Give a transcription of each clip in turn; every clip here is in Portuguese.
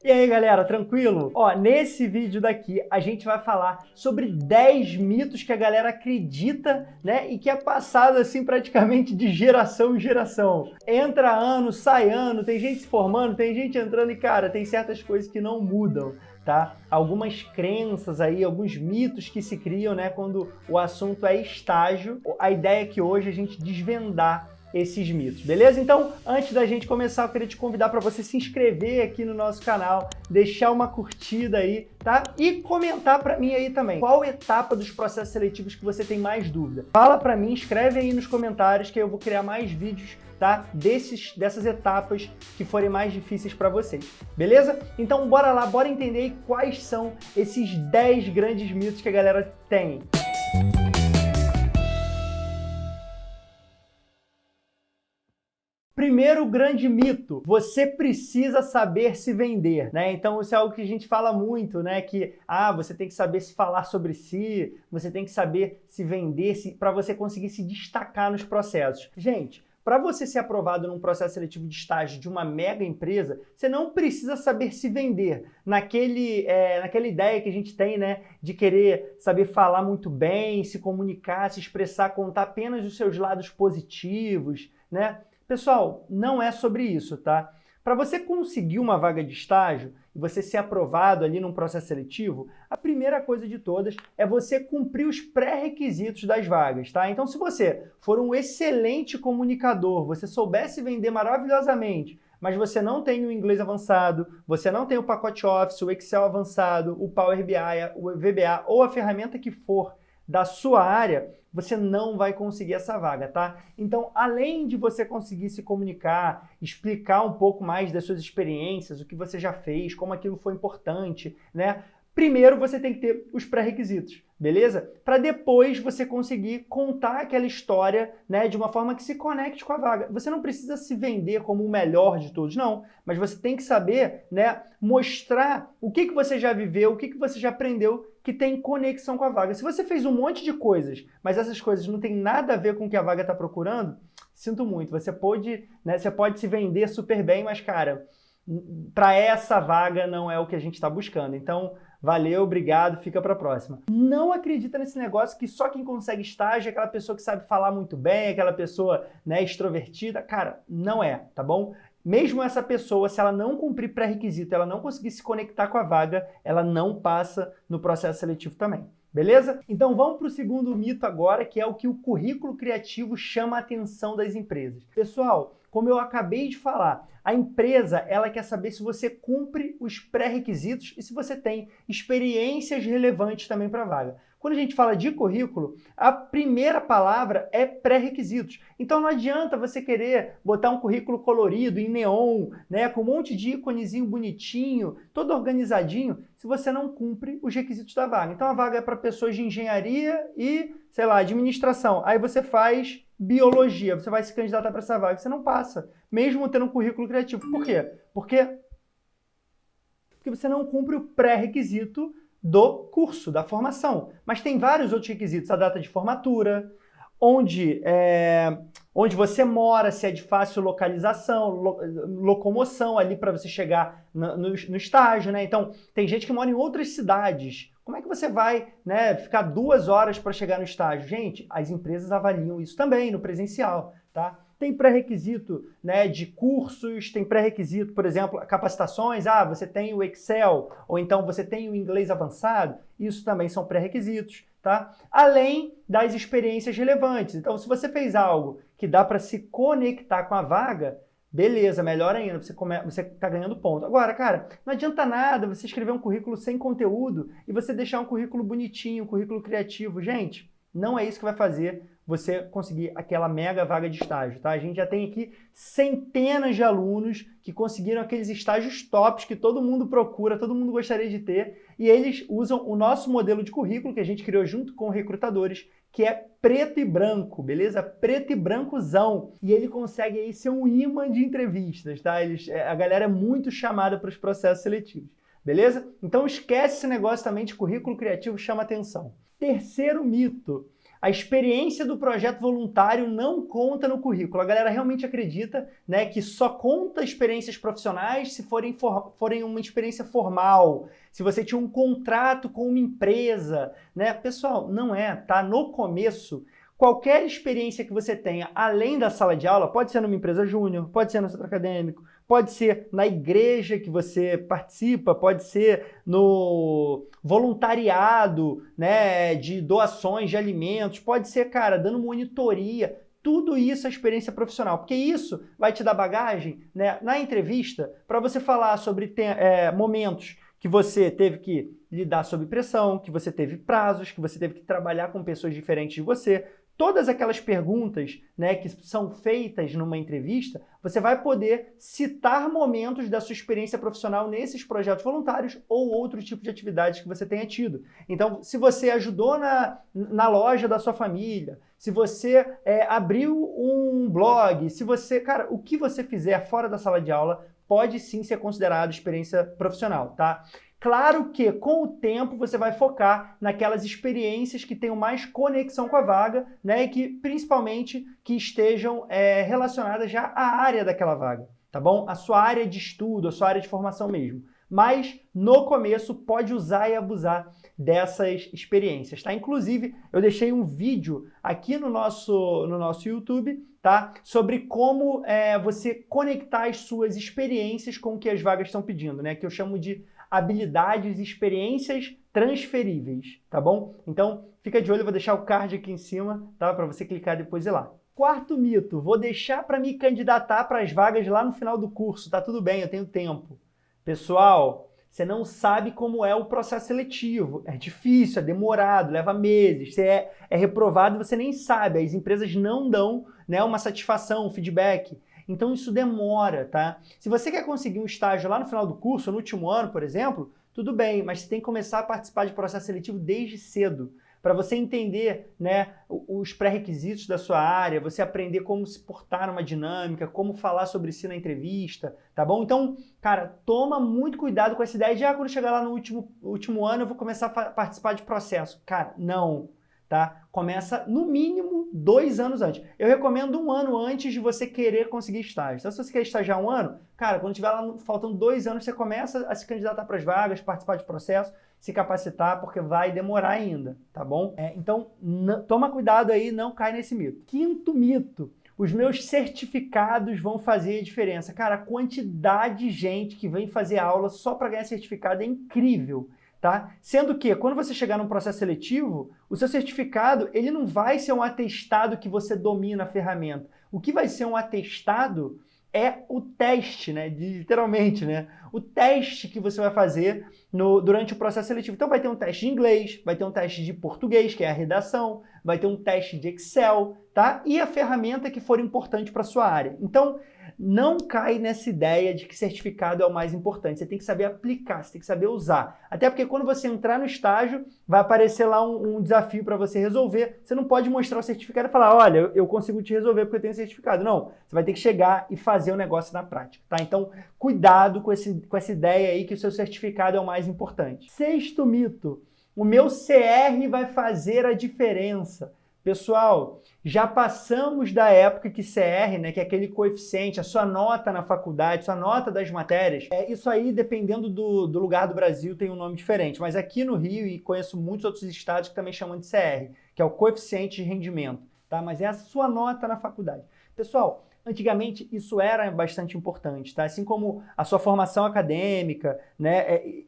E aí, galera, tranquilo? Ó, nesse vídeo daqui a gente vai falar sobre 10 mitos que a galera acredita, né, e que é passado assim praticamente de geração em geração. Entra ano, sai ano, tem gente se formando, tem gente entrando e, cara, tem certas coisas que não mudam, tá? Algumas crenças aí, alguns mitos que se criam, né, quando o assunto é estágio. A ideia é que hoje a gente desvendar esses mitos, beleza? Então, antes da gente começar, eu queria te convidar para você se inscrever aqui no nosso canal, deixar uma curtida aí, tá? E comentar para mim aí também, qual etapa dos processos seletivos que você tem mais dúvida? Fala para mim, escreve aí nos comentários que eu vou criar mais vídeos, tá? Dessas etapas que forem mais difíceis para vocês, beleza? Então, bora lá, bora entender aí quais são esses 10 grandes mitos que a galera tem. Primeiro grande mito, você precisa saber se vender, né? Então isso é algo que a gente fala muito, né? Que você tem que saber se falar sobre si, você tem que saber se vender para você conseguir se destacar nos processos. Gente, para você ser aprovado num processo seletivo de estágio de uma mega empresa, você não precisa saber se vender naquela ideia que a gente tem, né, de querer saber falar muito bem, se comunicar, se expressar, contar apenas os seus lados positivos, né? Pessoal, não é sobre isso, tá? Para você conseguir uma vaga de estágio e você ser aprovado ali num processo seletivo, a primeira coisa de todas é você cumprir os pré-requisitos das vagas, tá? Então, se você for um excelente comunicador, você soubesse vender maravilhosamente, mas você não tem o inglês avançado, você não tem o pacote Office, o Excel avançado, o Power BI, o VBA ou a ferramenta que for da sua área, você não vai conseguir essa vaga, tá? Então, além de você conseguir se comunicar, explicar um pouco mais das suas experiências, o que você já fez, como aquilo foi importante, né? Primeiro você tem que ter os pré-requisitos, beleza? Para depois você conseguir contar aquela história, né, de uma forma que se conecte com a vaga. Você não precisa se vender como o melhor de todos, não. Mas você tem que saber, né, mostrar o que você já viveu, o que você já aprendeu que tem conexão com a vaga. Se você fez um monte de coisas, mas essas coisas não tem nada a ver com o que a vaga está procurando, sinto muito. Você pode se vender super bem, mas, cara, para essa vaga não é o que a gente está buscando. Então, valeu, obrigado, fica para a próxima. Não acredita nesse negócio que só quem consegue estágio é aquela pessoa que sabe falar muito bem, aquela pessoa, né, extrovertida. Cara, não é, tá bom? Mesmo essa pessoa, se ela não cumprir pré-requisito, ela não conseguir se conectar com a vaga, ela não passa no processo seletivo também. Beleza? Então vamos para o segundo mito agora, que é o que o currículo criativo chama a atenção das empresas. Pessoal, como eu acabei de falar, a empresa ela quer saber se você cumpre os pré-requisitos e se você tem experiências relevantes também para a vaga. Quando a gente fala de currículo, a primeira palavra é pré-requisitos. Então não adianta você querer botar um currículo colorido, em neon, né, com um monte de íconezinho bonitinho, todo organizadinho, se você não cumpre os requisitos da vaga. Então a vaga é para pessoas de engenharia e, sei lá, administração. Aí você faz biologia, você vai se candidatar para essa vaga, você não passa, mesmo tendo um currículo criativo. Por quê? Porque você não cumpre o pré-requisito do curso, da formação. Mas tem vários outros requisitos, a data de formatura, onde você mora, se é de fácil localização, locomoção ali para você chegar no estágio, né? Então, tem gente que mora em outras cidades. Como é que você vai, né, ficar 2 horas para chegar no estágio? Gente, as empresas avaliam isso também no presencial, tá? Tem pré-requisito, né, de cursos, tem pré-requisito, por exemplo, capacitações, você tem o Excel, ou então você tem o inglês avançado, isso também são pré-requisitos, tá? Além das experiências relevantes. Então, se você fez algo que dá para se conectar com a vaga, beleza, melhor ainda, você está ganhando ponto. Agora, cara, não adianta nada você escrever um currículo sem conteúdo e você deixar um currículo bonitinho, um currículo criativo. Gente, não é isso que vai fazer você conseguir aquela mega vaga de estágio, tá? A gente já tem aqui centenas de alunos que conseguiram aqueles estágios tops que todo mundo procura, todo mundo gostaria de ter, e eles usam o nosso modelo de currículo que a gente criou junto com recrutadores, que é preto e branco, beleza? Preto e brancozão. E ele consegue aí ser um imã de entrevistas, tá? A galera é muito chamada para os processos seletivos, beleza? Então esquece esse negócio também de currículo criativo, chama atenção. Terceiro mito. A experiência do projeto voluntário não conta no currículo. A galera realmente acredita, né, que só conta experiências profissionais se forem uma experiência formal, se você tinha um contrato com uma empresa, né? Pessoal, não é, tá? No começo, qualquer experiência que você tenha além da sala de aula, pode ser numa empresa júnior, pode ser no centro acadêmico, pode ser na igreja que você participa, pode ser no voluntariado, né, de doações de alimentos, pode ser, cara, dando monitoria. Tudo isso é experiência profissional, porque isso vai te dar bagagem, né, na entrevista para você falar sobre momentos que você teve que lidar sob pressão, que você teve prazos, que você teve que trabalhar com pessoas diferentes de você. Todas aquelas perguntas, né, que são feitas numa entrevista, você vai poder citar momentos da sua experiência profissional nesses projetos voluntários ou outro tipo de atividades que você tenha tido. Então, se você ajudou na loja da sua família, se você abriu um blog, se você, cara, o que você fizer fora da sala de aula pode sim ser considerado experiência profissional, tá? Claro que com o tempo você vai focar naquelas experiências que tenham mais conexão com a vaga, né, e que principalmente que estejam relacionadas já à área daquela vaga, tá bom? A sua área de estudo, a sua área de formação mesmo. Mas no começo pode usar e abusar dessas experiências, tá? Inclusive, eu deixei um vídeo aqui no nosso YouTube, tá? Sobre como você conectar as suas experiências com o que as vagas estão pedindo, né? Que eu chamo de habilidades e experiências transferíveis, tá bom? Então, fica de olho, eu vou deixar o card aqui em cima, tá? Para você clicar depois e ir lá. Quarto mito, vou deixar para me candidatar para as vagas lá no final do curso, tá tudo bem, eu tenho tempo. Pessoal, você não sabe como é o processo seletivo, é difícil, é demorado, leva meses, você é reprovado e você nem sabe, as empresas não dão, né, uma satisfação, um feedback. Então isso demora, tá? Se você quer conseguir um estágio lá no final do curso, no último ano, por exemplo, tudo bem, mas você tem que começar a participar de processo seletivo desde cedo, para você entender, né, os pré-requisitos da sua área, você aprender como se portar numa dinâmica, como falar sobre si na entrevista, tá bom? Então, cara, toma muito cuidado com essa ideia de, quando chegar lá no último ano eu vou começar a participar de processo. Cara, não. Tá? Começa no mínimo 2 anos antes. Eu recomendo 1 ano antes de você querer conseguir estágio. Então, se você quer estagiar 1 ano, cara, quando tiver lá faltando 2 anos, você começa a se candidatar para as vagas, participar de processo, se capacitar, porque vai demorar ainda, tá bom? Então, toma cuidado aí, não cai nesse mito. Quinto mito. Os meus certificados vão fazer a diferença. Cara, a quantidade de gente que vem fazer aula só para ganhar certificado é incrível. Tá? Sendo que, quando você chegar num processo seletivo, o seu certificado ele não vai ser um atestado que você domina a ferramenta. O que vai ser um atestado é o teste, né? Literalmente, né? O teste que você vai fazer durante o processo seletivo. Então vai ter um teste de inglês, vai ter um teste de português, que é a redação, vai ter um teste de Excel, tá? E a ferramenta que for importante para a sua área. Então, não cai nessa ideia de que certificado é o mais importante. Você tem que saber aplicar, você tem que saber usar. Até porque quando você entrar no estágio, vai aparecer lá um desafio para você resolver. Você não pode mostrar o certificado e falar, olha, eu consigo te resolver porque eu tenho certificado. Não, você vai ter que chegar e fazer o negócio na prática, tá? Então, cuidado com essa ideia aí que o seu certificado é o mais importante. Sexto mito, o meu CR vai fazer a diferença. Pessoal, já passamos da época que CR, né, que é aquele coeficiente, a sua nota na faculdade, sua nota das matérias, isso aí, dependendo do lugar do Brasil, tem um nome diferente. Mas aqui no Rio, e conheço muitos outros estados que também chamam de CR, que é o coeficiente de rendimento, tá? Mas é a sua nota na faculdade. Pessoal, antigamente isso era bastante importante, tá? Assim como a sua formação acadêmica, né?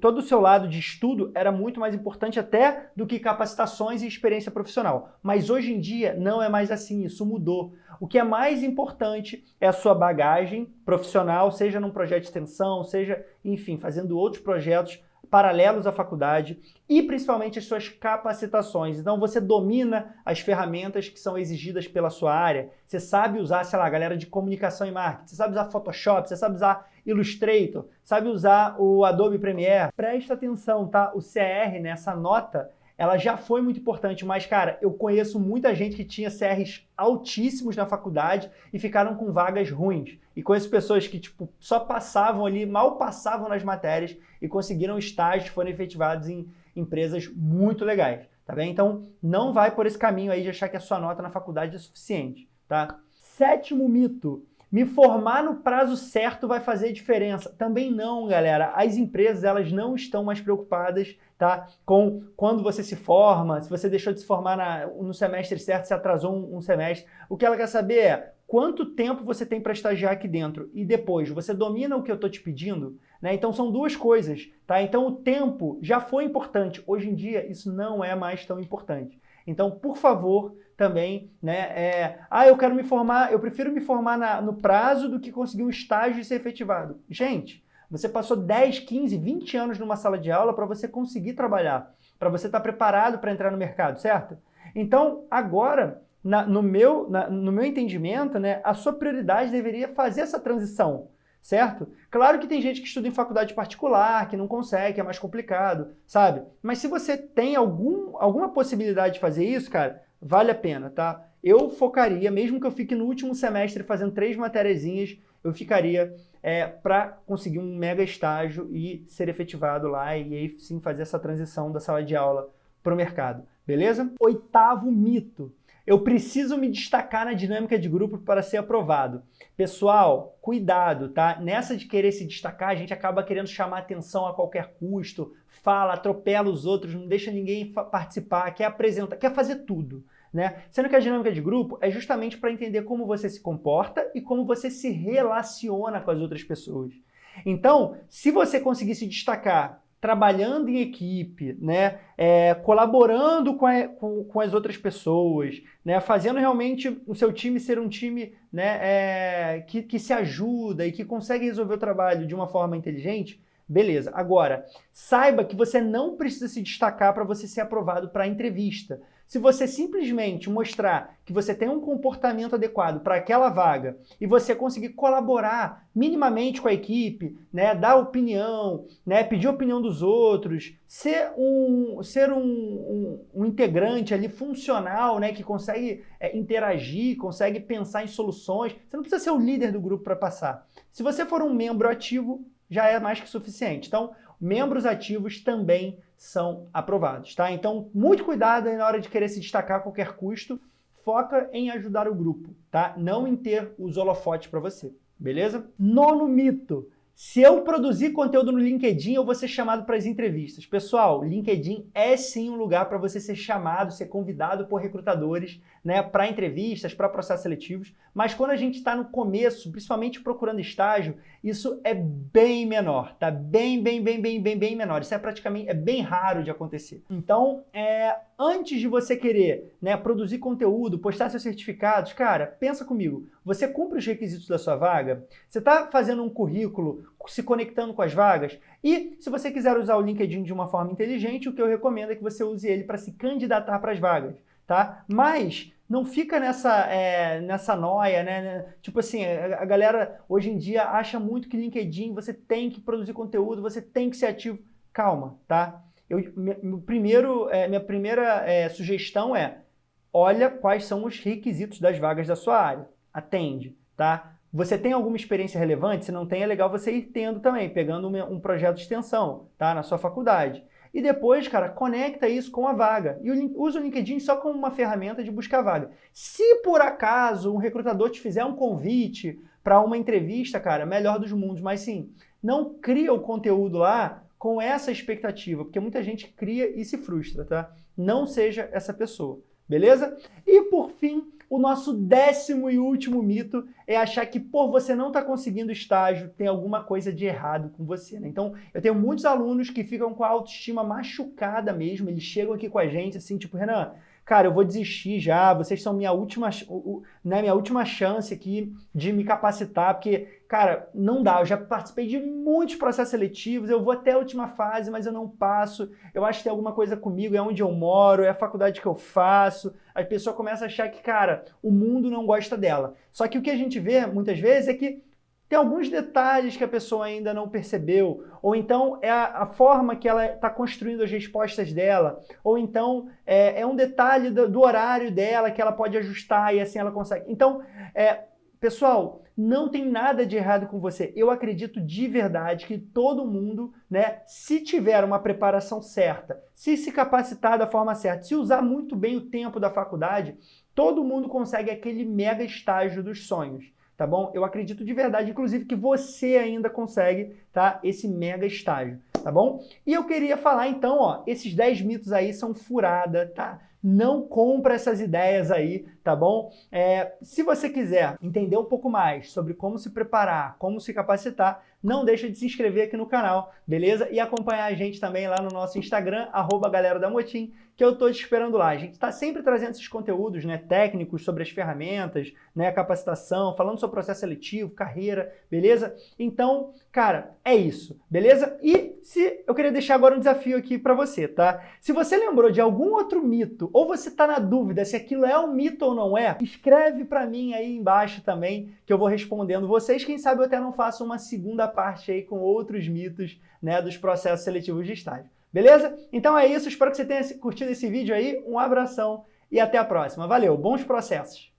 Todo o seu lado de estudo era muito mais importante até do que capacitações e experiência profissional. Mas hoje em dia não é mais assim, isso mudou. O que é mais importante é a sua bagagem profissional, seja num projeto de extensão, seja, enfim, fazendo outros projetos paralelos à faculdade e principalmente as suas capacitações. Então você domina as ferramentas que são exigidas pela sua área, você sabe usar, sei lá, a galera de comunicação e marketing, você sabe usar Photoshop, você sabe usar Illustrator, sabe usar o Adobe Premiere. Presta atenção, tá? O CR, né, essa nota, ela já foi muito importante, mas, cara, eu conheço muita gente que tinha CRs altíssimos na faculdade e ficaram com vagas ruins. E conheço pessoas que, tipo, só passavam ali, mal passavam nas matérias e conseguiram estágios, foram efetivados em empresas muito legais. tá bem? Então, não vai por esse caminho aí de achar que a sua nota na faculdade é suficiente, tá? 7º mito. Me formar no prazo certo vai fazer diferença. Também não, galera. As empresas, elas não estão mais preocupadas, tá, com quando você se forma, se você deixou de se formar no semestre certo, se atrasou um semestre. O que ela quer saber é quanto tempo você tem para estagiar aqui dentro. E depois, você domina o que eu estou te pedindo? Né? Então, são duas coisas, tá? Então, o tempo já foi importante. Hoje em dia, isso não é mais tão importante. Então, por favor, também, né, eu quero me formar, eu prefiro me formar no prazo do que conseguir um estágio e ser efetivado. Gente, você passou 10, 15, 20 anos numa sala de aula para você conseguir trabalhar, para você estar preparado para entrar no mercado, certo? Então, agora, no meu entendimento, né, a sua prioridade deveria fazer essa transição, certo? Claro que tem gente que estuda em faculdade particular, que não consegue, que é mais complicado, sabe? Mas se você tem alguma possibilidade de fazer isso, cara, vale a pena, tá? Eu focaria, mesmo que eu fique no último semestre fazendo 3 matériazinhas, eu ficaria para conseguir um mega estágio e ser efetivado lá e aí sim fazer essa transição da sala de aula para o mercado, beleza? 8º mito. Eu preciso me destacar na dinâmica de grupo para ser aprovado. Pessoal, cuidado, tá? Nessa de querer se destacar, a gente acaba querendo chamar atenção a qualquer custo, fala, atropela os outros, não deixa ninguém participar, quer apresentar, quer fazer tudo, né? Sendo que a dinâmica de grupo é justamente para entender como você se comporta e como você se relaciona com as outras pessoas. Então, se você conseguir se destacar trabalhando em equipe, né, colaborando com as outras pessoas, né, fazendo realmente o seu time ser um time, né, que se ajuda e que consegue resolver o trabalho de uma forma inteligente, beleza. Agora, saiba que você não precisa se destacar para você ser aprovado para a entrevista. Se você simplesmente mostrar que você tem um comportamento adequado para aquela vaga e você conseguir colaborar minimamente com a equipe, né, dar opinião, né, pedir a opinião dos outros, ser um integrante ali funcional, né, que consegue interagir, consegue pensar em soluções, você não precisa ser o líder do grupo para passar. Se você for um membro ativo, já é mais que suficiente. Então, membros ativos também são aprovados, tá? Então, muito cuidado aí na hora de querer se destacar a qualquer custo. Foca em ajudar o grupo, tá? Não em ter os holofotes para você, beleza? 9º mito. Se eu produzir conteúdo no LinkedIn, eu vou ser chamado para as entrevistas. Pessoal, LinkedIn é sim um lugar para você ser chamado, ser convidado por recrutadores, né, para entrevistas, para processos seletivos. Mas quando a gente está no começo, principalmente procurando estágio, isso é bem menor, tá? Bem menor. Isso é bem raro de acontecer. Então, antes de você querer, né, produzir conteúdo, postar seus certificados, cara, pensa comigo. Você cumpre os requisitos da sua vaga? Você está fazendo um currículo, se conectando com as vagas? E se você quiser usar o LinkedIn de uma forma inteligente, o que eu recomendo é que você use ele para se candidatar para as vagas, tá? Mas não fica nessa noia, né? Tipo assim, a galera hoje em dia acha muito que LinkedIn você tem que produzir conteúdo, você tem que ser ativo. Calma, tá? Minha primeira sugestão olha quais são os requisitos das vagas da sua área. Atende, tá? Você tem alguma experiência relevante? Se não tem, é legal você ir tendo também, pegando um projeto de extensão, tá? Na sua faculdade. E depois, cara, conecta isso com a vaga. E usa o LinkedIn só como uma ferramenta de buscar vaga. Se por acaso um recrutador te fizer um convite para uma entrevista, cara, melhor dos mundos. Mas sim, não cria o conteúdo lá com essa expectativa, porque muita gente cria e se frustra, tá? Não seja essa pessoa, beleza? E por fim, o nosso 10º e último mito é achar que por você não estar conseguindo estágio, tem alguma coisa de errado com você, né? Então, eu tenho muitos alunos que ficam com a autoestima machucada mesmo, eles chegam aqui com a gente assim, tipo, Renan, cara, eu vou desistir já, vocês são minha última chance aqui de me capacitar, porque, cara, não dá, eu já participei de muitos processos seletivos, eu vou até a última fase, mas eu não passo, eu acho que tem alguma coisa comigo, é onde eu moro, é a faculdade que eu faço, a pessoa começa a achar que, cara, o mundo não gosta dela. Só que o que a gente vê, muitas vezes, é que tem alguns detalhes que a pessoa ainda não percebeu, ou então é a forma que ela está construindo as respostas dela, ou então é um detalhe do horário dela que ela pode ajustar e assim ela consegue. Então, Pessoal, não tem nada de errado com você. Eu acredito de verdade que todo mundo, né, se tiver uma preparação certa, se capacitar da forma certa, se usar muito bem o tempo da faculdade, todo mundo consegue aquele mega estágio dos sonhos, tá bom? Eu acredito de verdade, inclusive, que você ainda consegue, tá, esse mega estágio, tá bom? E eu queria falar então, ó, esses 10 mitos aí são furada, tá? Não compra essas ideias aí, tá bom? Se você quiser entender um pouco mais sobre como se preparar, como se capacitar, não deixa de se inscrever aqui no canal, beleza? E acompanhar a gente também lá no nosso Instagram, @galera-da-motim, que eu tô te esperando lá. A gente está sempre trazendo esses conteúdos, né, técnicos sobre as ferramentas, né, capacitação, falando sobre processo seletivo, carreira, beleza? Então, cara, é isso, beleza? E eu queria deixar agora um desafio aqui para você, tá? Se você lembrou de algum outro mito, ou você tá na dúvida se aquilo é um mito ou não é, escreve para mim aí embaixo também, que eu vou respondendo vocês. Quem sabe eu até não faço uma segunda parte aí com outros mitos, né, dos processos seletivos de estágio. Beleza? Então é isso, espero que você tenha curtido esse vídeo aí, um abração e até a próxima. Valeu, bons processos!